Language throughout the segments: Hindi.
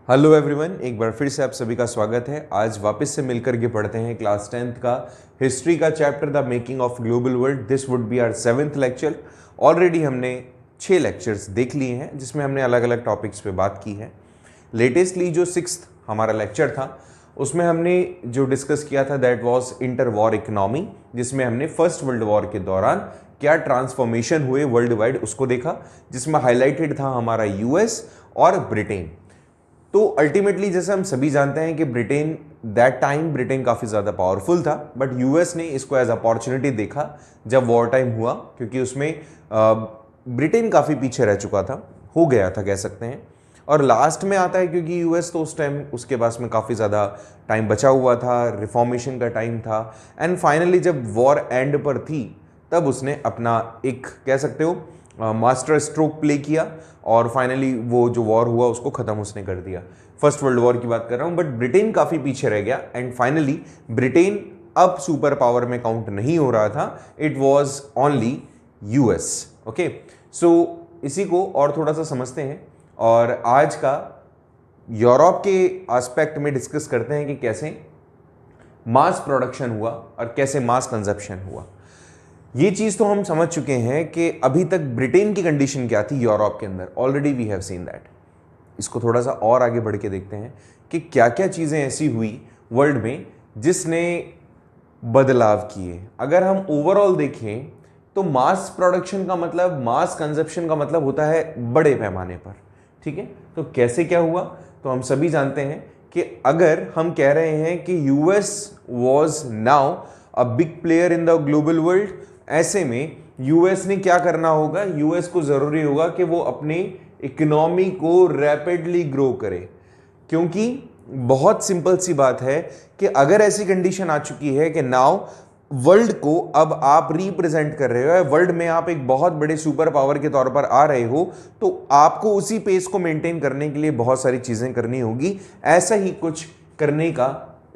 हेलो एवरीवन, एक बार फिर से आप सभी का स्वागत है। आज वापस से मिलकर के पढ़ते हैं क्लास 10th का हिस्ट्री का chapter the making of global world. This would be our 7th lecture. Already हमने 6 लेक्चर्स देख लिए हैं जिसमें हमने अलग अलग टॉपिक्स पे बात की है। लेटेस्टली जो 6th हमारा लेक्चर था उसमें हमने जो डिस्कस किया था that was inter war economy, जिसमें हमने फर्स्ट वर्ल्ड वॉर के दौरान क्या ट्रांसफॉर्मेशन हुए वर्ल्ड वाइड उसको देखा, जिसमें हाईलाइटेड था हमारा यूएस और ब्रिटेन। तो अल्टीमेटली जैसे हम सभी जानते हैं कि ब्रिटेन काफ़ी ज़्यादा पावरफुल था, बट यूएस ने इसको एज अपॉर्चुनिटी देखा जब वॉर टाइम हुआ, क्योंकि उसमें ब्रिटेन काफ़ी पीछे रह चुका था, हो गया था कह सकते हैं। और लास्ट में आता है क्योंकि यूएस तो उस टाइम उसके पास में काफ़ी ज़्यादा टाइम बचा हुआ था, रिफॉर्मेशन का टाइम था, एंड फाइनली जब वॉर एंड पर थी तब उसने अपना एक कह सकते हो मास्टर स्ट्रोक प्ले किया और फाइनली वो जो वॉर हुआ उसको ख़त्म उसने कर दिया। फर्स्ट वर्ल्ड वॉर की बात कर रहा हूँ, बट ब्रिटेन काफ़ी पीछे रह गया एंड फाइनली ब्रिटेन अब सुपर पावर में काउंट नहीं हो रहा था, it was only US. Okay, so इसी को और थोड़ा सा समझते हैं और आज का यूरोप के एस्पेक्ट में डिस्कस करते हैं कि कैसे मास प्रोडक्शन हुआ और कैसे मास कंजप्शन हुआ। ये चीज़ तो हम समझ चुके हैं कि अभी तक ब्रिटेन की कंडीशन क्या थी यूरोप के अंदर, already we have seen that. इसको थोड़ा सा और आगे बढ़ के देखते हैं कि क्या क्या चीज़ें ऐसी हुई वर्ल्ड में जिसने बदलाव किए। अगर हम ओवरऑल देखें तो मास प्रोडक्शन का मतलब, मास कंजप्शन का मतलब होता है बड़े पैमाने पर, ठीक है। तो कैसे क्या हुआ, तो हम सभी जानते हैं कि अगर हम कह रहे हैं कि US was now a big player in the global world, ऐसे में यूएस ने क्या करना होगा, यूएस को ज़रूरी होगा कि वो अपने इकोनॉमी को रैपिडली ग्रो करे। क्योंकि बहुत सिंपल सी बात है कि अगर ऐसी कंडीशन आ चुकी है कि नाउ वर्ल्ड को अब आप रिप्रेजेंट कर रहे हो, वर्ल्ड में आप एक बहुत बड़े सुपर पावर के तौर पर आ रहे हो, तो आपको उसी पेस को मेंटेन करने के लिए बहुत सारी चीज़ें करनी होगी। ऐसा ही कुछ करने का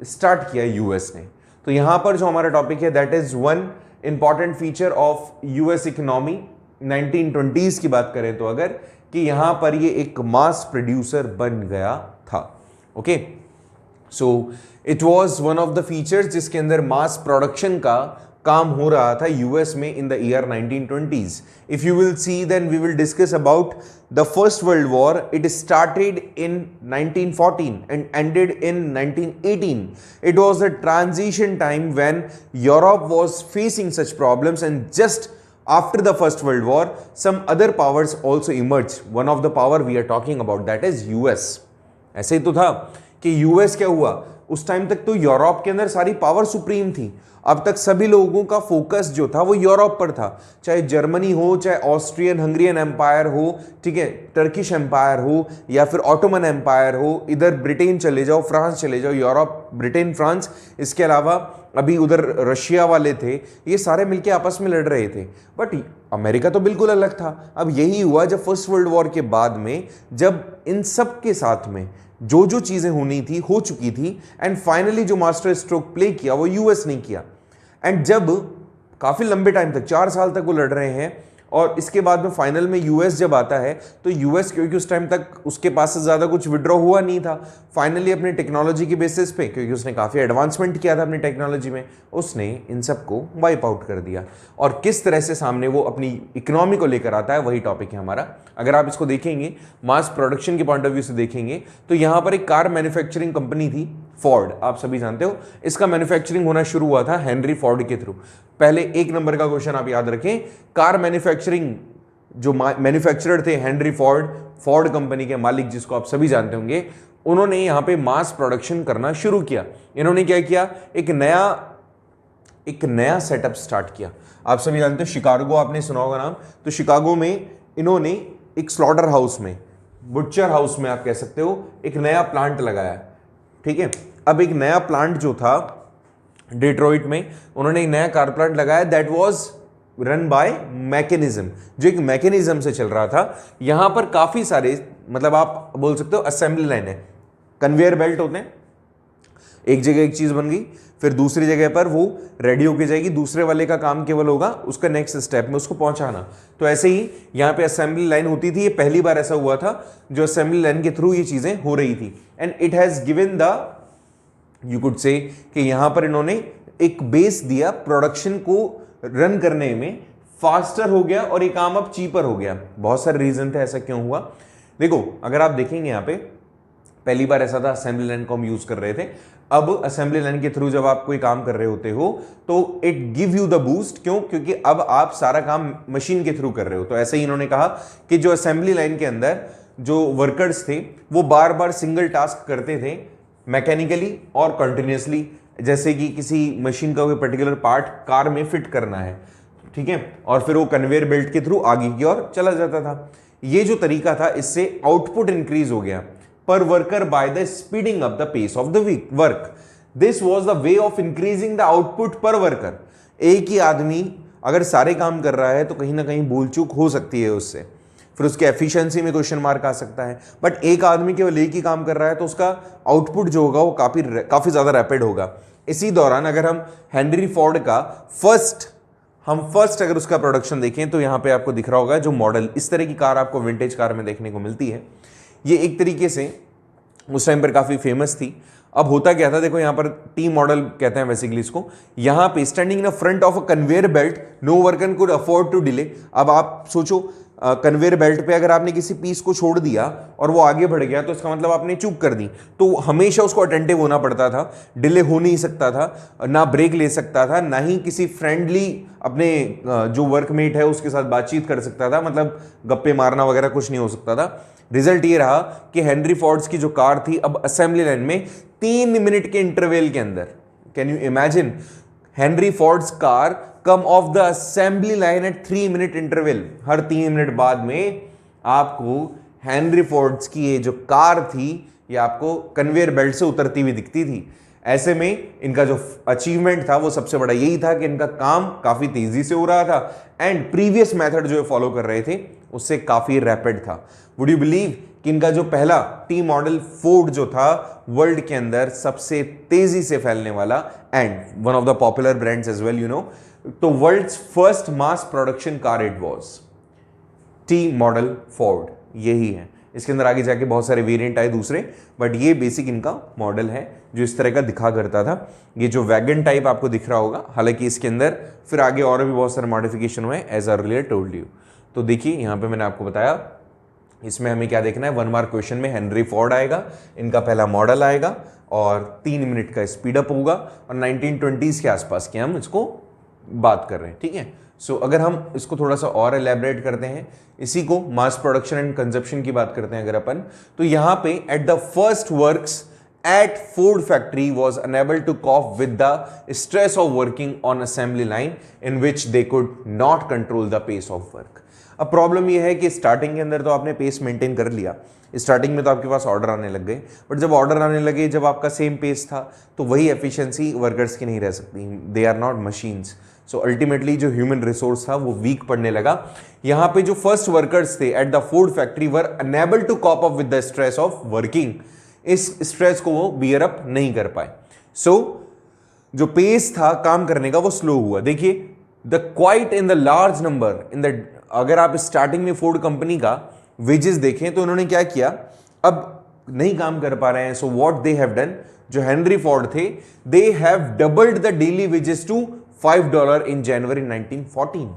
स्टार्ट किया यूएस ने। तो यहां पर जो हमारा टॉपिक है that is one important feature of US economy 1920s की बात करें तो, अगर कि यहां पर ये एक मास प्रोड्यूसर बन गया था। Okay, so it was one of the features जिसके अंदर मास प्रोडक्शन का काम हो रहा था यूएस में in the year 1920s। If you will see then we will discuss about the first world war. It started in 1914 and ended in 1918. It was a transition time when Europe was facing such problems, and just after the first world war some other powers also emerged. One of the power we are talking about that is US. ऐसे ही तो था कि यूएस क्या हुआ, उस टाइम तक तो यूरोप के अंदर सारी पावर सुप्रीम थी। अब तक सभी लोगों का फोकस जो था वो यूरोप पर था, चाहे जर्मनी हो, चाहे ऑस्ट्रियन हंगरियन एम्पायर हो, ठीक है, टर्किश एम्पायर हो, या फिर ऑटोमन एम्पायर हो, इधर ब्रिटेन चले जाओ, फ्रांस चले जाओ, यूरोप, ब्रिटेन, फ्रांस, इसके अलावा अभी उधर रशिया वाले थे, ये सारे मिलके आपस में लड़ रहे थे। बट अमेरिका तो बिल्कुल अलग था। अब यही हुआ जब फर्स्ट वर्ल्ड वॉर के बाद में, जब इन सब के साथ में जो जो चीज़ें होनी थी हो चुकी थी, एंड फाइनली जो मास्टर स्ट्रोक प्ले किया वो यूएस ने किया। एंड जब काफ़ी लंबे टाइम तक 4 साल तक वो लड़ रहे हैं, और इसके बाद में फाइनल में यूएस जब आता है तो यूएस, क्योंकि उस टाइम तक उसके पास से ज़्यादा कुछ विड्रॉ हुआ नहीं था, फाइनली अपनी टेक्नोलॉजी की बेसिस पे, क्योंकि उसने काफ़ी एडवांसमेंट किया था अपनी टेक्नोलॉजी में, उसने इन सबको वाइप आउट कर दिया। और किस तरह से सामने वो अपनी इकोनॉमी को लेकर आता है वही टॉपिक है हमारा। अगर आप इसको देखेंगे मास प्रोडक्शन के पॉइंट ऑफ व्यू से देखेंगे तो यहाँ पर एक कार मैन्युफैक्चरिंग कंपनी थी फोर्ड, आप सभी जानते हो। इसका मैन्युफैक्चरिंग होना शुरू हुआ था हेनरी फोर्ड के थ्रू। पहले 1 नंबर का क्वेश्चन आप याद रखें, कार मैन्युफैक्चरिंग जो मैन्युफैक्चरर थे हेनरी फोर्ड, फोर्ड कंपनी के मालिक जिसको आप सभी जानते होंगे, उन्होंने यहां पे मास प्रोडक्शन करना शुरू किया। इन्होंने क्या किया, एक नया सेटअप स्टार्ट किया। आप सभी जानते हो शिकागो, आपने सुना होगा नाम, तो शिकागो में इन्होंने एक स्लॉटर हाउस में, बुटचर हाउस में आप कह सकते हो, एक नया प्लांट लगाया, ठीक है। अब एक नया प्लांट जो था डेट्रॉइट में, उन्होंने एक नया कार प्लांट लगाया that was run by mechanism, जो एक मैकेनिज्म से चल रहा था। यहां पर काफी सारे, मतलब आप बोल सकते हो असेंबली लाइन है, कन्वेयर बेल्ट होते हैं, एक जगह एक चीज़ बन गई, फिर दूसरी जगह पर वो रेडी होके जाएगी, दूसरे वाले का काम केवल होगा उसका नेक्स्ट स्टेप में उसको पहुंचाना। तो ऐसे ही यहाँ पे असेंबली लाइन होती थी, ये पहली बार ऐसा हुआ था जो असेंबली लाइन के थ्रू ये चीज़ें हो रही थी। And it has given the, you could say कि यहाँ पर इन्होंने एक बेस दिया, प्रोडक्शन को रन करने में फास्टर हो गया और ये काम अब चीपर हो गया। बहुत सारे रीजन थे ऐसा क्यों हुआ। देखो अगर आप देखेंगे यहाँ पे पहली बार ऐसा था असेंबली लाइन को हम यूज कर रहे थे, अब असेंबली लाइन के थ्रू जब आप कोई काम कर रहे होते हो तो it give you the boost. क्यों? क्योंकि अब आप सारा काम मशीन के थ्रू कर रहे हो। तो ऐसे ही इन्होंने कहा कि जो असेंबली लाइन के अंदर जो वर्कर्स थे वो बार बार सिंगल टास्क करते थे मैकेनिकली और कंटिन्यूसली, जैसे कि किसी मशीन का कोई पर्टिकुलर पार्ट कार में फिट करना है, ठीक है, और फिर वो कन्वेयर बेल्ट के थ्रू आगे की ओर चला जाता था। ये जो तरीका था इससे आउटपुट इंक्रीज हो गया पर worker by the speeding up the pace of the work. This was the way of increasing the output पर वर्कर। एक ही आदमी अगर सारे काम कर रहा है तो कहीं ना कहीं भूल चूक हो सकती है उससे, फिर उसके एफिशिएंसी में क्वेश्चन मार्क आ सकता है। बट एक आदमी केवल एक ही काम कर रहा है तो उसका आउटपुट जो होगा वो काफी ज्यादा रैपिड होगा। इसी दौरान अगर हम हेनरी फोर्ड का फर्स्ट अगर उसका प्रोडक्शन देखें तो यहां पे आपको दिख रहा होगा जो मॉडल, इस तरह की कार आपको विंटेज कार में देखने को मिलती है। ये एक तरीके से उस टाइम पर काफी फेमस थी। अब होता क्या था, देखो यहां पर टी मॉडल कहते हैं बेसिकली इसको। यहां पे standing in front of a conveyor belt no worker could afford to delay. अब आप सोचो कन्वेयर बेल्ट पे अगर आपने किसी पीस को छोड़ दिया और वो आगे बढ़ गया तो इसका मतलब आपने चूक कर दी। तो हमेशा उसको अटेंटिव होना पड़ता था, डिले हो नहीं सकता था, ना ब्रेक ले सकता था, ना ही किसी फ्रेंडली अपने जो वर्कमेट है उसके साथ बातचीत कर सकता था, मतलब गप्पे मारना वगैरह कुछ नहीं हो सकता था। रिजल्ट ये रहा कि हेनरी फोर्ड्स की जो कार थी अब असेंबली लाइन में 3 मिनट के इंटरवल के अंदर, can you imagine, Henry Fords car come of the assembly line at 3 minute interval. Her 3 minute बाद में आपको हेनरी फोर्ड्स की ये जो कार थी ये आपको कन्वेयर बेल्ट से उतरती हुई दिखती थी। ऐसे में इनका जो अचीवमेंट था वो सबसे बड़ा यही था कि इनका काम काफी तेजी से हो रहा था एंड प्रीवियस मेथड जो फॉलो कर रहे थे उससे काफी रैपिड था। वुड यू बिलीव कि इनका जो पहला टी मॉडल फोर्ड जो था वर्ल्ड के अंदर सबसे तेजी से फैलने वाला and one of the popular brands as well, you know, तो world's first mass production car it was T model Ford, यही है। इसके अंदर आगे जाके बहुत सारे वेरिएंट आए दूसरे, बट ये बेसिक इनका मॉडल है जो इस तरह का दिखा करता था। ये जो वैगन टाइप आपको दिख रहा होगा, हालांकि इसके अंदर फिर आगे और भी बहुत सारे मॉडिफिकेशन हुए एज अर्लियर टोल्ड यू। तो देखिए यहाँ पे मैंने आपको बताया, इसमें हमें क्या देखना है, 1 मार्क क्वेश्चन में हेनरी फोर्ड आएगा, इनका पहला मॉडल आएगा और 3 मिनट का स्पीड अप होगा और 1920s के आसपास के हम इसको बात कर रहे हैं, ठीक है। सो अगर हम इसको थोड़ा सा और एलैबोरेट करते हैं, इसी को मास प्रोडक्शन एंड कंजप्शन की बात करते हैं अगर अपन, तो यहां पे at the first works at Ford factory was unable to cope with the stress of working on assembly line in which they could not control the pace of work। अब प्रॉब्लम यह है कि स्टार्टिंग के अंदर तो आपने पेस मेंटेन कर लिया, स्टार्टिंग में तो आपके पास ऑर्डर आने लग गए, बट जब ऑर्डर आने लगे, जब आपका सेम पेस था तो वही एफिशिएंसी वर्कर्स की नहीं रह सकती, they are not machines. So ultimately जो ह्यूमन रिसोर्स था वो वीक पड़ने लगा। यहाँ पे जो फर्स्ट वर्कर्स थे at the Ford factory were unable to cope up with the stress of working, इस स्ट्रेस को वो बियर अप नहीं कर पाए। सो जो पेस था काम करने का वो स्लो हुआ। देखिए the quite in the large number in the, अगर आप स्टार्टिंग में फोर्ड कंपनी का वेजेस देखें तो उन्होंने क्या किया, अब नहीं काम कर पा रहे हैं, so what they have done, जो हेनरी फोर्ड थे, they have doubled the daily wages to $5 in January 1914।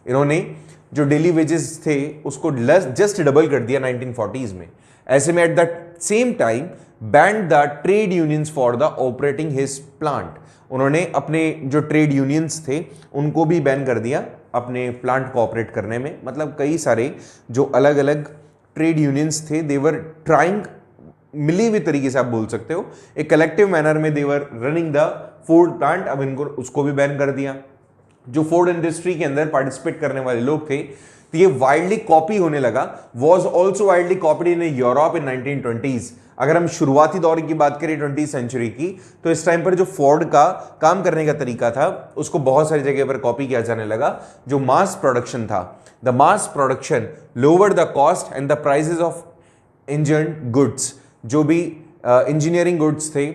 इन्होंने जो डेली वेजेस थे उसको जस्ट डबल कर दिया 1940s में। ऐसे में at the same time band the trade unions for the operating his plant, उन्होंने अपने जो ट्रेड यूनियंस थे उनको भी बैन कर दिया अपने प्लांट को ऑपरेट करने में। मतलब कई सारे जो अलग अलग ट्रेड यूनियंस थे, देवर ट्राइंग, मिली हुई तरीके से आप बोल सकते हो, एक कलेक्टिव मैनर में देवर रनिंग द फोर्ड प्लांट, अब इनको उसको भी बैन कर दिया। जो फोर्ड इंडस्ट्री के अंदर पार्टिसिपेट करने वाले लोग थे तो ये वाइडली कॉपी होने लगा, was also widely copied in Europe in 1920s। अगर हम शुरुआती दौर की बात करें 20th सेंचुरी की, तो इस टाइम पर जो फोर्ड का काम करने का तरीका था उसको बहुत सारी जगह पर कॉपी किया जाने लगा। जो मास प्रोडक्शन था, the mass production lowered the cost and the prices of engineered goods, जो भी इंजीनियरिंग गुड्स थे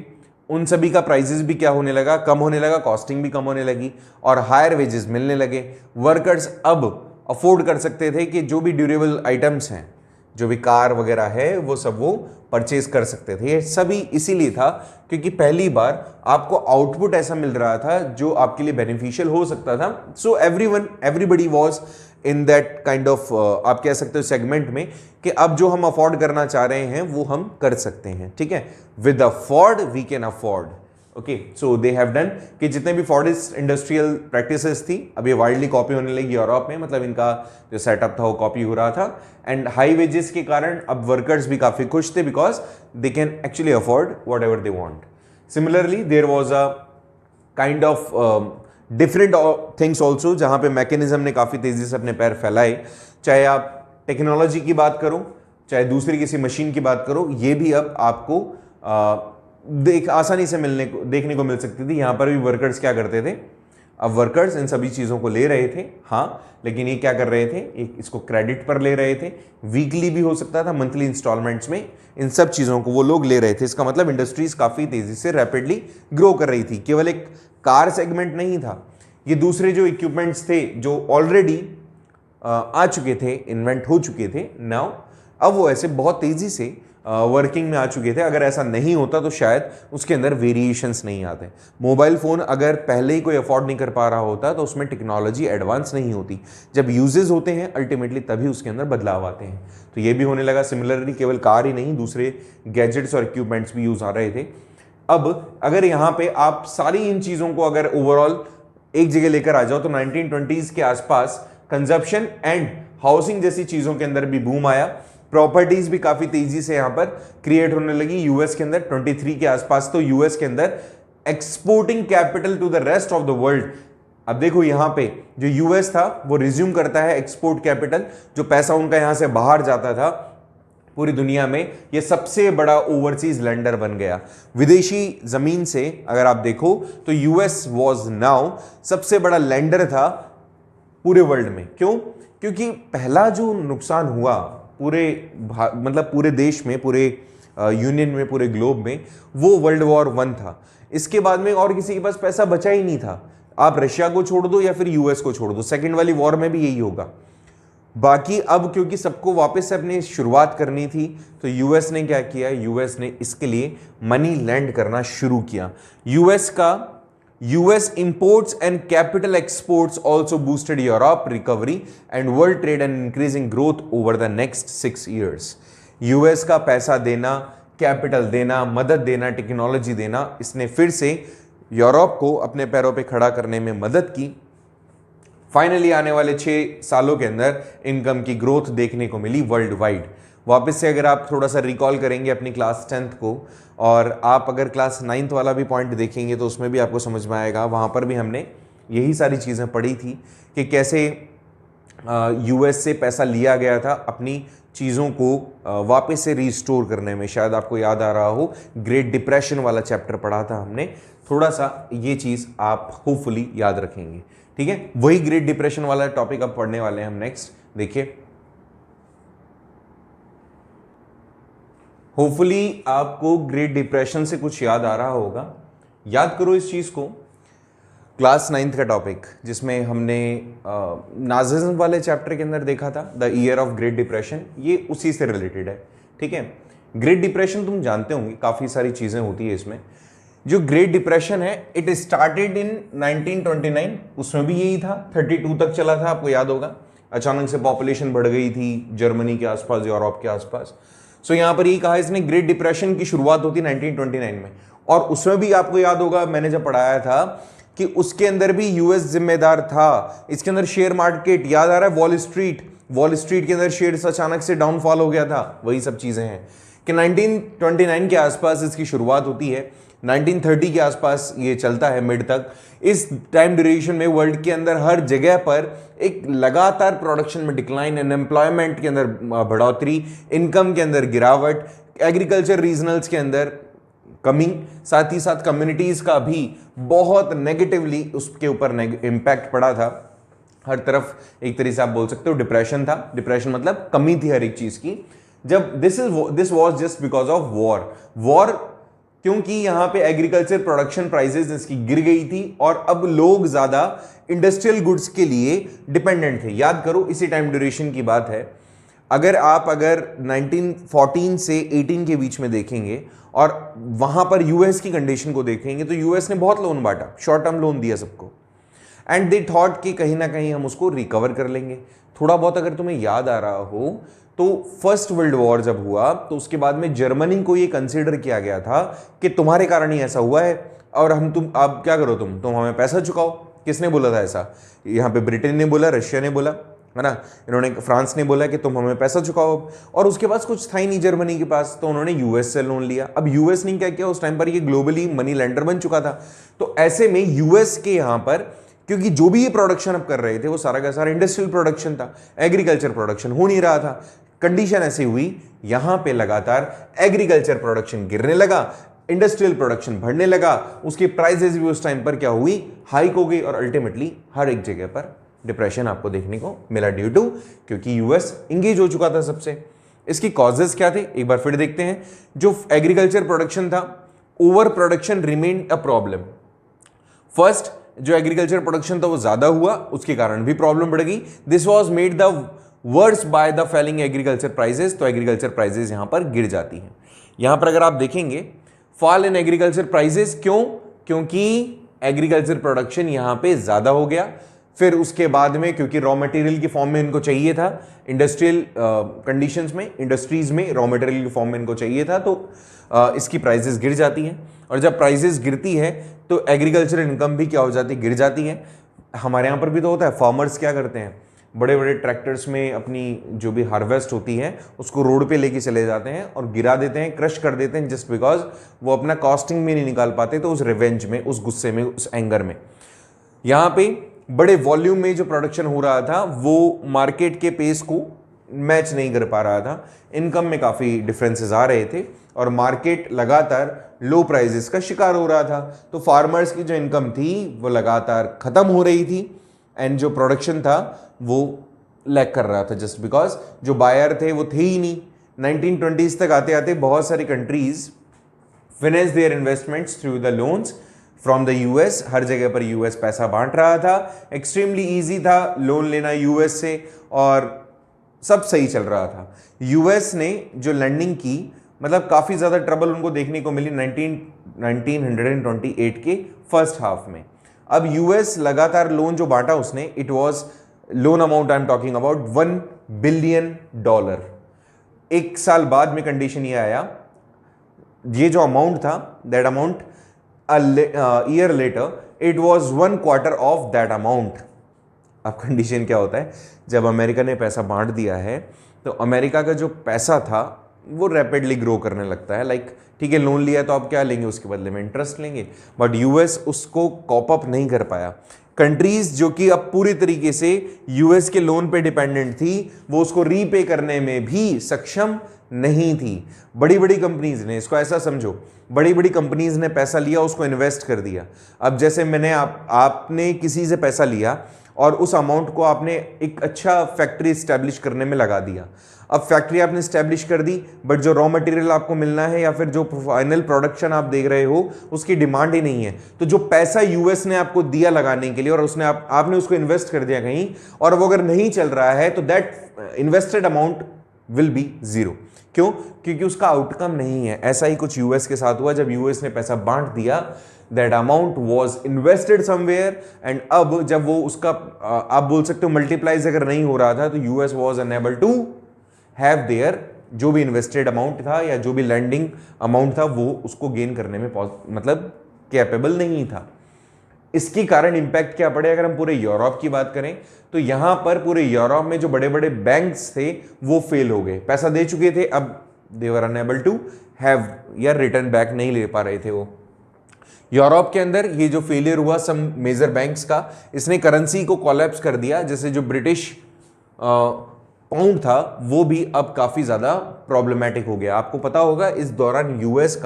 उन सभी का प्राइजेस भी क्या होने लगा, कम होने लगा, कॉस्टिंग भी कम होने लगी और हायर वेजेस मिलने लगे। वर्कर्स अब अफोर्ड कर सकते थे कि जो भी ड्यूरेबल आइटम्स हैं, जो भी कार वगैरह है, वो सब वो परचेज कर सकते थे। ये सभी इसीलिए था क्योंकि पहली बार आपको आउटपुट ऐसा मिल रहा था जो आपके लिए बेनिफिशियल हो सकता था। So everybody was in that kind of, आप कह सकते हो सेगमेंट में, कि अब जो हम अफोर्ड करना चाह रहे हैं वो हम कर सकते हैं। ठीक है, with afford we can afford. Okay, so they have done कि जितने भी फॉरेस्ट इंडस्ट्रियल प्रैक्टिसेस थी अब ये वाइडली कॉपी होने लगी यूरोप में, मतलब इनका जो सेटअप था वो कॉपी हो रहा था। एंड हाई वेजेस के कारण अब वर्कर्स भी काफी खुश थे because they can actually afford whatever they want. Similarly there was a kind of different things also जहां पे मैकेनिज्म ने काफी तेजी से अपने पैर फैलाए। चाहे आप टेक्नोलॉजी की बात करो, चाहे दूसरी किसी मशीन की बात करो, ये भी अब आपको आसानी से देखने को मिल सकती थी। यहां पर भी वर्कर्स क्या करते थे, अब वर्कर्स इन सभी चीजों को ले रहे थे, हाँ, लेकिन ये क्या कर रहे थे, एक इसको क्रेडिट पर ले रहे थे, वीकली भी हो सकता था, मंथली इंस्टॉलमेंट्स में, इन सब चीजों को वो लोग ले रहे थे। इसका मतलब इंडस्ट्रीज काफी तेजी से रैपिडली ग्रो कर रही थी। केवल एक कार सेगमेंट नहीं था, ये दूसरे जो इक्विपमेंट्स थे जो ऑलरेडी आ चुके थे, इन्वेंट हो चुके थे, नाउ अब वो ऐसे बहुत तेजी से वर्किंग में आ चुके थे। अगर ऐसा नहीं होता तो शायद उसके अंदर वेरिएशंस नहीं आते। मोबाइल फ़ोन अगर पहले ही कोई अफोर्ड नहीं कर पा रहा होता तो उसमें टेक्नोलॉजी एडवांस नहीं होती। जब यूजेस होते हैं अल्टीमेटली तभी उसके अंदर बदलाव आते हैं। तो ये भी होने लगा। सिमिलरली केवल कार ही नहीं, दूसरे गैजेट्स और इक्विपमेंट्स भी यूज़ आ रहे थे। अब अगर यहाँ पे आप सारी इन चीज़ों को अगर ओवरऑल एक जगह लेकर आ जाओ तो 1920s के आसपास कंजप्शन एंड हाउसिंग जैसी चीज़ों के अंदर भी बूम आया। प्रॉपर्टीज भी काफी तेजी से यहां पर क्रिएट होने लगी। यूएस के अंदर 23 के आसपास तो यूएस के अंदर exporting capital to the rest of the world. अब देखो यहां पे जो यूएस था वो रिज्यूम करता है एक्सपोर्ट कैपिटल, जो पैसा उनका यहां से बाहर जाता था पूरी दुनिया में, ये सबसे बड़ा ओवरसीज लेंडर बन गया। विदेशी जमीन से अगर आप देखो तो यूएस वॉज नाउ सबसे बड़ा लेंडर था पूरे वर्ल्ड में। क्यों? क्योंकि पहला जो नुकसान हुआ पूरे देश में, पूरे यूनियन में, पूरे ग्लोब में, वो वर्ल्ड वॉर 1 था। इसके बाद में और किसी के पास पैसा बचा ही नहीं था। आप रशिया को छोड़ दो या फिर यूएस को छोड़ दो, सेकंड वाली वॉर में भी यही होगा। बाकी अब क्योंकि सबको वापस से अपनी शुरुआत करनी थी तो यूएस ने क्या किया, यूएस ने इसके लिए मनी लैंड करना शुरू किया। US imports and capital exports also boosted Europe recovery and world trade and increasing growth over the next 6 years. US का पैसा देना, कैपिटल देना, मदद देना, टेक्नोलॉजी देना, इसने फिर से यूरोप को अपने पैरों पे खड़ा करने में मदद की। फाइनली आने वाले 6 सालों के अंदर इनकम की ग्रोथ देखने को मिली वर्ल्ड वाइड। वापस से अगर आप थोड़ा सा रिकॉल करेंगे अपनी क्लास 10th को और आप अगर क्लास 9th वाला भी पॉइंट देखेंगे तो उसमें भी आपको समझ में आएगा। वहाँ पर भी हमने यही सारी चीज़ें पढ़ी थी कि कैसे यूएस से पैसा लिया गया था अपनी चीज़ों को वापस से रिस्टोर करने में। शायद आपको याद आ रहा हो, ग्रेट डिप्रेशन वाला चैप्टर पढ़ा था हमने। थोड़ा सा ये चीज़ आप होपफुली याद रखेंगे, ठीक है। वही ग्रेट डिप्रेशन वाला टॉपिक अब पढ़ने वाले हैं हम नेक्स्ट। देखिए, होपफुली आपको ग्रेट डिप्रेशन से कुछ याद आ रहा होगा। याद करो इस चीज़ को। क्लास 9th का टॉपिक जिसमें हमने नाजिज्म वाले चैप्टर के अंदर देखा था, the year of great depression, ये उसी से रिलेटेड है, ठीक है। ग्रेट डिप्रेशन तुम जानते होंगे, काफ़ी सारी चीज़ें होती है इसमें। जो ग्रेट डिप्रेशन है इट स्टार्टेड इन 1929, उसमें भी यही था, 32 तक चला था, आपको याद होगा। अचानक से पॉपुलेशन बढ़ गई थी जर्मनी के आसपास, यूरोप के आसपास। सो यहाँ पर यही कहा इसने, ग्रेट डिप्रेशन की शुरुआत होती 1929 में। और उसमें भी आपको याद होगा, मैंने जब पढ़ाया था कि उसके अंदर भी यूएस जिम्मेदार था। इसके अंदर शेयर मार्केट, याद आ रहा है, वॉल स्ट्रीट के अंदर शेयर्स अचानक से डाउनफॉल हो गया था। वही सब चीज़ें हैं कि 1929 के आसपास इसकी शुरुआत होती है, 1930 के आसपास ये चलता है मिड तक। इस टाइम ड्यूरेशन में वर्ल्ड के अंदर हर जगह पर एक लगातार प्रोडक्शन में डिक्लाइन, अनएम्प्लॉयमेंट के अंदर बढ़ोतरी, इनकम के अंदर गिरावट, एग्रीकल्चर रीजनल्स के अंदर कमी, साथ ही साथ कम्युनिटीज का भी बहुत नेगेटिवली उसके ऊपर इम्पैक्ट पड़ा था। हर तरफ एक तरीके से आप बोल सकते हो डिप्रेशन था। डिप्रेशन मतलब कमी थी हर एक चीज की। जब this was just because of war क्योंकि यहां पे एग्रीकल्चर प्रोडक्शन प्राइसेस इसकी गिर गई थी और अब लोग ज्यादा इंडस्ट्रियल गुड्स के लिए डिपेंडेंट थे। याद करो इसी टाइम ड्यूरेशन की बात है। अगर 1914 से 18 के बीच में देखेंगे और वहां पर यूएस की कंडीशन को देखेंगे तो यूएस ने बहुत लोन बांटा, शॉर्ट टर्म लोन दिया सबको, एंड दे थॉट कि कहीं ना कहीं हम उसको रिकवर कर लेंगे। थोड़ा बहुत अगर तुम्हें याद आ रहा हो तो फर्स्ट वर्ल्ड वॉर जब हुआ तो उसके बाद में जर्मनी को ये कंसीडर किया गया था कि तुम्हारे कारण ही ऐसा हुआ है और तुम अब क्या करो, तुम हमें पैसा चुकाओ। किसने बोला था ऐसा? यहाँ पे ब्रिटेन ने बोला, रशिया ने बोला, है ना, इन्होंने फ्रांस ने बोला कि तुम हमें पैसा चुकाओ। और उसके पास कुछ था ही नहीं जर्मनी के पास, तो उन्होंने यूएस से लोन लिया। अब यूएस ने क्या किया, उस टाइम पर ये ग्लोबली मनी लेंडर बन चुका था। तो ऐसे में यूएस के यहाँ पर, क्योंकि जो भी ये प्रोडक्शन अब कर रहे थे वो सारा का सारा इंडस्ट्रियल प्रोडक्शन था, एग्रीकल्चर प्रोडक्शन हो नहीं रहा था। कंडीशन ऐसी हुई, यहां पे लगातार एग्रीकल्चर प्रोडक्शन गिरने लगा, इंडस्ट्रियल प्रोडक्शन बढ़ने लगा, उसकी प्राइसेस भी उस टाइम पर क्या हुई, हाइक हो गई और अल्टीमेटली हर एक जगह पर डिप्रेशन आपको देखने को मिला ड्यू टू, क्योंकि यूएस इंगेज हो चुका था सबसे। इसकी कॉजेस क्या थे एक बार फिर देखते हैं। जो एग्रीकल्चर प्रोडक्शन था, over production remain a problem. First, जो एग्रीकल्चर प्रोडक्शन था वो ज्यादा हुआ, उसके कारण भी प्रॉब्लम बढ़ गई। This was made the worse by the failing agriculture prices. तो एग्रीकल्चर प्राइसेस यहां पर गिर जाती हैं। यहां पर अगर आप देखेंगे फॉल इन एग्रीकल्चर प्राइसेस, क्यों? क्योंकि एग्रीकल्चर प्रोडक्शन यहां पे ज्यादा हो गया। फिर उसके बाद में क्योंकि रॉ मटेरियल की फॉर्म में इनको चाहिए था, इंडस्ट्रियल कंडीशंस में, इंडस्ट्रीज में रॉ मटेरियल की फॉर्म में इनको चाहिए था, तो इसकी प्राइसेस गिर जाती हैं। और जब प्राइसेस गिरती है तो एग्रीकल्चर इनकम भी क्या हो जाती है, गिर जाती है। हमारे यहाँ पर भी तो होता है, फार्मर्स क्या करते हैं, बड़े बड़े ट्रैक्टर्स में अपनी जो भी हार्वेस्ट होती है उसको रोड पे लेके चले जाते हैं और गिरा देते हैं, क्रश कर देते हैं, जस्ट बिकॉज वो अपना कॉस्टिंग में नहीं निकाल पाते। तो उस रिवेंज में, उस गुस्से में, उस एंगर में यहाँ पे बड़े वॉल्यूम में जो प्रोडक्शन हो रहा था वो मार्केट के पेस को मैच नहीं कर पा रहा था। इनकम में काफ़ी डिफरेंसेस आ रहे थे और मार्केट लगातार लो प्राइसेस का शिकार हो रहा था। तो फार्मर्स की जो इनकम थी वो लगातार ख़त्म हो रही थी एंड जो प्रोडक्शन था वो लैक कर रहा था, जस्ट बिकॉज जो बायर थे वो थे ही नहीं। 1920s तक आते आते बहुत सारी countries finance their investments through the loans from the US. हर जगह पर यूएस पैसा बांट रहा था, एक्सट्रीमली ईजी था लोन लेना यूएस से और सब सही चल रहा था। यूएस ने जो लैंडिंग की, मतलब काफ़ी ज़्यादा ट्रबल उनको देखने को मिली 1928 के फर्स्ट हाफ में। अब यूएस लगातार लोन जो बांटा उसने, it was loan amount I am talking about $1 billion. एक साल बाद में कंडीशन ये आया, ये जो अमाउंट था, that amount year later it was 1/4 of that amount. अब कंडीशन क्या होता है, जब अमेरिका ने पैसा बांट दिया है तो अमेरिका का जो पैसा था वो रैपिडली ग्रो करने लगता है। लाइक ठीक है, लोन लिया तो आप क्या लेंगे, उसके बदले में इंटरेस्ट लेंगे, बट यूएस उसको कॉप अप नहीं कर पाया। कंट्रीज जो कि अब पूरी तरीके से यूएस के लोन पे डिपेंडेंट थी वो उसको रीपे करने में भी सक्षम नहीं थी। बड़ी बड़ी कंपनीज ने, इसको ऐसा समझो, बड़ी बड़ी कंपनीज ने पैसा लिया, उसको इन्वेस्ट कर दिया। अब जैसे मैंने आपने किसी से पैसा लिया और उस अमाउंट को आपने एक अच्छा फैक्ट्री स्टैब्लिश करने में लगा दिया। अब फैक्ट्री आपने स्टैब्लिश कर दी, बट जो रॉ मटेरियल आपको मिलना है या फिर जो फाइनल प्रोडक्शन आप देख रहे हो उसकी डिमांड ही नहीं है। तो जो पैसा यूएस ने आपको दिया लगाने के लिए और उसने आपने उसको इन्वेस्ट कर दिया कहीं, और वो अगर नहीं चल रहा है तो that invested amount will be zero. क्यों? क्योंकि उसका आउटकम नहीं है। ऐसा ही कुछ यूएस के साथ हुआ, जब यूएस ने पैसा बांट दिया, that amount was invested somewhere and अब जब वो उसका आप बोल सकते हो मल्टीप्लाइज अगर नहीं हो रहा था तो US was unable to have their जो भी इन्वेस्टेड अमाउंट था या जो भी लैंडिंग अमाउंट था वो उसको गेन करने में मतलब कैपेबल नहीं था। इसके कारण इंपैक्ट क्या पड़े, अगर हम पूरे यूरोप की बात करें तो यहां पर पूरे यूरोप में जो बड़े बड़े बैंक्स थे वो फेल हो गए, पैसा दे चुके थे, अब दे वर अनएबल टू हैव या रिटर्न बैक नहीं ले पा रहे थे वो। यूरोप के अंदर ये जो फेलियर हुआ सम मेजर बैंक्स का, इसने करेंसी को कोलैप्स कर दिया। जैसे जो ब्रिटिश पाउंड था वो भी अब काफी ज्यादा प्रॉब्लमैटिक हो गया। आपको पता होगा इस दौरान यूएस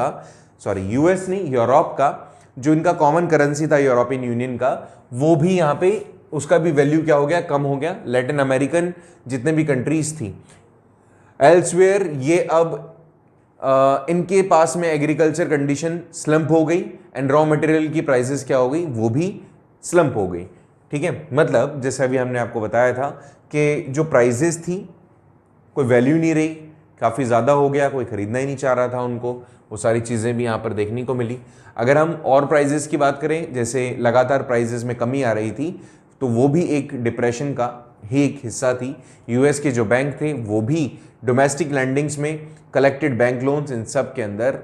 नहीं, यूरोप का जो इनका कॉमन करेंसी था यूरोपियन यूनियन का, वो भी यहाँ पे उसका भी वैल्यू क्या हो गया, कम हो गया। लैटिन अमेरिकन जितने भी कंट्रीज थी एल्सवेयर, ये अब इनके पास में एग्रीकल्चर कंडीशन स्लम्प हो गई एंड रॉ मटेरियल की प्राइसेस क्या हो गई, वो भी स्लम्प हो गई। ठीक है, मतलब जैसे अभी हमने आपको बताया था कि जो प्राइजेस थी कोई वैल्यू नहीं रही, काफ़ी ज़्यादा हो गया, कोई ख़रीदना ही नहीं चाह रहा था उनको, वो सारी चीज़ें भी यहाँ पर देखने को मिली। अगर हम और प्राइजेस की बात करें, जैसे लगातार प्राइजेस में कमी आ रही थी, तो वो भी एक डिप्रेशन का ही एक हिस्सा थी। यूएस के जो बैंक थे वो भी डोमेस्टिक लैंडिंग्स में कलेक्टेड बैंक लोन्स इन सब के अंदर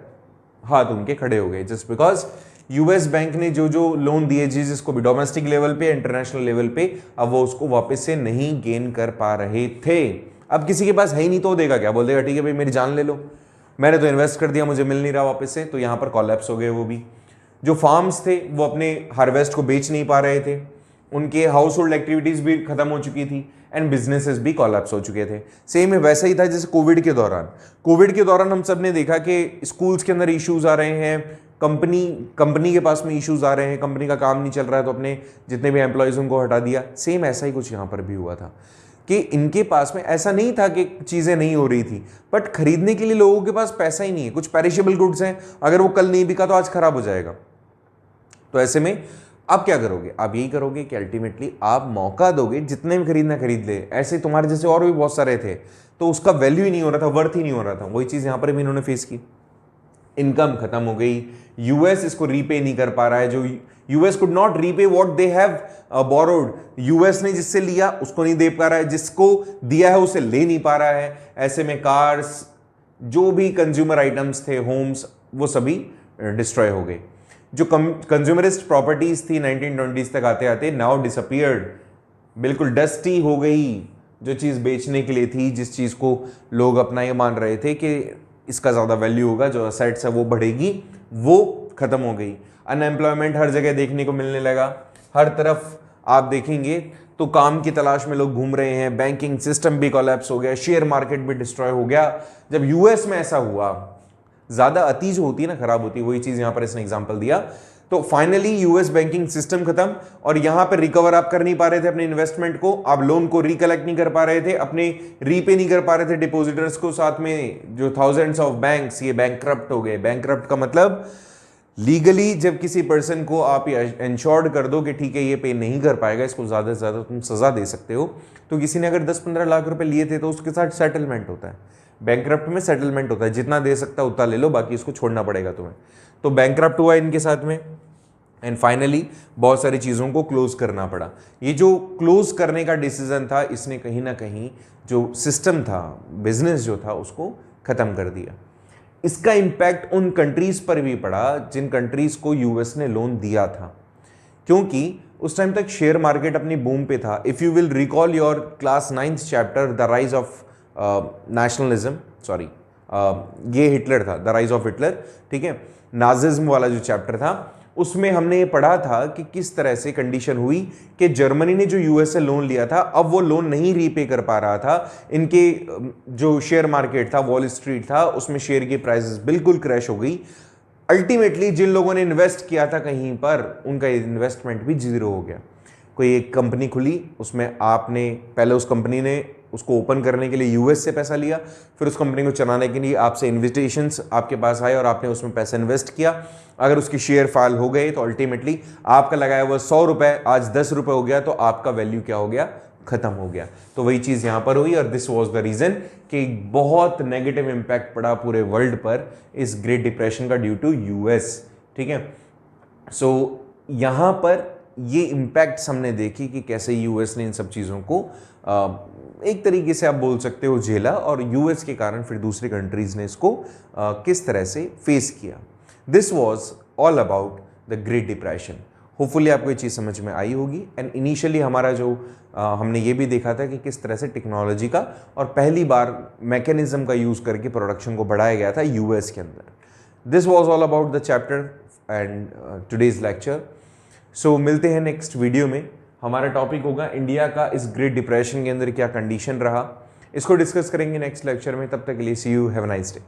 हाथ उनके खड़े हो गए, जस्ट बिकॉज यूएस बैंक ने जो जो लोन दिए जिसको भी डोमेस्टिक लेवल पे, इंटरनेशनल लेवल पे, अब वो उसको वापस से नहीं गेन कर पा रहे थे। अब किसी के पास है ही नहीं तो वो देगा क्या, बोल देगा ठीक है भाई मेरी जान ले लो, मैंने तो इन्वेस्ट कर दिया, मुझे मिल नहीं रहा वापस से, तो यहाँ पर कॉलैप्स हो गए। वो भी जो फार्म्स थे वो अपने हार्वेस्ट को बेच नहीं पा रहे थे, उनके हाउस होल्ड एक्टिविटीज भी खत्म हो चुकी थी एंड बिजनेसेस भी कॉलैप्स हो चुके थे। सेम है वैसा ही था जैसे कोविड के दौरान हम सब ने देखा कि स्कूल्स के अंदर इश्यूज आ रहे हैं, कंपनी के पास में इश्यूज आ रहे हैं, कंपनी का काम नहीं चल रहा है तो अपने जितने भी एम्प्लॉयज उनको हटा दिया। सेम ऐसा ही कुछ यहाँ पर भी हुआ था कि इनके पास में ऐसा नहीं था कि चीज़ें नहीं हो रही थी, बट खरीदने के लिए लोगों के पास पैसा ही नहीं है। कुछ पेरिशेबल गुड्स हैं, अगर वो कल नहीं बिका तो आज खराब हो जाएगा। तो ऐसे में आप क्या करोगे, आप यही करोगे कि अल्टीमेटली आप मौका दोगे, जितने भी खरीदना खरीद ले। ऐसे तुम्हारे जैसे और भी बहुत सारे थे तो उसका वैल्यू ही नहीं हो रहा था, वर्थ ही नहीं हो रहा था। वही चीज़ यहाँ पर भी इन्होंने फेस की। इनकम खत्म हो गई, यूएस इसको रीपे नहीं कर पा रहा है, जो US could not repay what they have borrowed. US ने जिससे लिया उसको नहीं दे पा रहा है, जिसको दिया है उसे ले नहीं पा रहा है। ऐसे में कार्स, जो भी कंज्यूमर आइटम्स थे, होम्स, वो सभी डिस्ट्रॉय हो गए। जो कंज्यूमरिस्ट प्रॉपर्टीज थी 1920s तक आते आते नाउ डिसअपियर्ड, बिल्कुल डस्टी हो गई। जो चीज़ बेचने के लिए थी, जिस चीज़ को लोग अपना ये मान रहे थे कि इसका ज़्यादा वैल्यू होगा, जो असेट्स है वो बढ़ेगी, वो खत्म हो गई। अनएम्प्लॉयमेंट हर जगह देखने को मिलने लगा, हर तरफ आप देखेंगे तो काम की तलाश में लोग घूम रहे हैं। बैंकिंग सिस्टम भी कोलैप्स हो गया, शेयर मार्केट भी डिस्ट्रॉय हो गया। जब यूएस में ऐसा हुआ, ज़्यादा अति जो होती है ना, खराब होती है, वही चीज़ यहाँ पर इसने एग्जाम्पल दिया। तो फाइनली यूएस बैंकिंग सिस्टम खत्म, और यहां पर रिकवर आप कर नहीं पा रहे थे अपने इन्वेस्टमेंट को, आप लोन को रिकलेक्ट नहीं कर पा रहे थे, अपने रीपे नहीं कर पा रहे थे डिपॉजिटर्स को, साथ में जो थाउजेंड्स ऑफ बैंक्स ये बैंकक्रप्ट हो गए। बैंकक्रप्ट का मतलब लीगली जब किसी पर्सन को आप इंश्योर्ड कर दो कि ठीक है ये पे नहीं कर पाएगा, इसको ज़्यादा से ज़्यादा तुम सज़ा दे सकते हो। तो किसी ने अगर 10-15 लाख रुपए लिए थे तो उसके साथ सेटलमेंट होता है, बैंकक्रप्ट में सेटलमेंट होता है, जितना दे सकता है उतना ले लो, बाकी इसको छोड़ना पड़ेगा तुम्हें। तो बैंकक्रप्ट हुआ इनके साथ में, एंड फाइनली बहुत सारी चीज़ों को क्लोज करना पड़ा। ये जो क्लोज करने का डिसीजन था, इसने कहीं ना कहीं जो सिस्टम था, बिजनेस जो था, उसको ख़त्म कर दिया। इसका इम्पैक्ट उन कंट्रीज़ पर भी पड़ा जिन कंट्रीज़ को यूएस ने लोन दिया था, क्योंकि उस टाइम तक शेयर मार्केट अपनी बूम पे था। If you will recall your class 9th chapter, the rise of nationalism, sorry ये हिटलर था, द राइज ऑफ हिटलर, ठीक है, नाजिज्म वाला जो चैप्टर था, उसमें हमने ये पढ़ा था कि किस तरह से कंडीशन हुई कि जर्मनी ने जो यूएस से लोन लिया था, अब वो लोन नहीं रीपे कर पा रहा था। इनके जो शेयर मार्केट था, वॉल स्ट्रीट था, उसमें शेयर की प्राइसेस बिल्कुल क्रैश हो गई। अल्टीमेटली जिन लोगों ने इन्वेस्ट किया था कहीं पर, उनका इन्वेस्टमेंट भी जीरो हो गया। कोई एक कंपनी खुली, उसमें आपने पहले उस कंपनी ने उसको ओपन करने के लिए यूएस से पैसा लिया, फिर उस कंपनी को चलाने के लिए आपसे इन्विटेशंस आपके पास आए और आपने उसमें पैसा इन्वेस्ट किया। अगर उसके शेयर फाइल हो गए तो अल्टीमेटली आपका लगाया हुआ 100 रुपये आज 10 रुपये हो गया, तो आपका वैल्यू क्या हो गया, खत्म हो गया। तो वही चीज़ यहाँ पर हुई, और दिस वॉज द रीज़न कि बहुत नेगेटिव इम्पैक्ट पड़ा पूरे वर्ल्ड पर इस ग्रेट डिप्रेशन का ड्यू टू यूएस। ठीक है, सो यहाँ पर ये इम्पैक्ट्स हमने देखी कि कैसे यूएस ने इन सब चीज़ों को एक तरीके से आप बोल सकते हो झेला, और यूएस के कारण फिर दूसरी कंट्रीज़ ने इसको किस तरह से फेस किया। This was all about the great depression. Hopefully आपको ये चीज़ समझ में आई होगी। एंड इनिशियली हमारा जो हमने ये भी देखा था कि किस तरह से टेक्नोलॉजी का और पहली बार मैकेनिज्म का यूज़ करके प्रोडक्शन को बढ़ाया गया था यूएस के अंदर। This was all about the chapter and today's lecture. So मिलते हैं नेक्स्ट वीडियो में। हमारा टॉपिक होगा इंडिया का इस ग्रेट डिप्रेशन के अंदर क्या कंडीशन रहा, इसको डिस्कस करेंगे नेक्स्ट लेक्चर में। तब तक के लिए see you, have a nice day.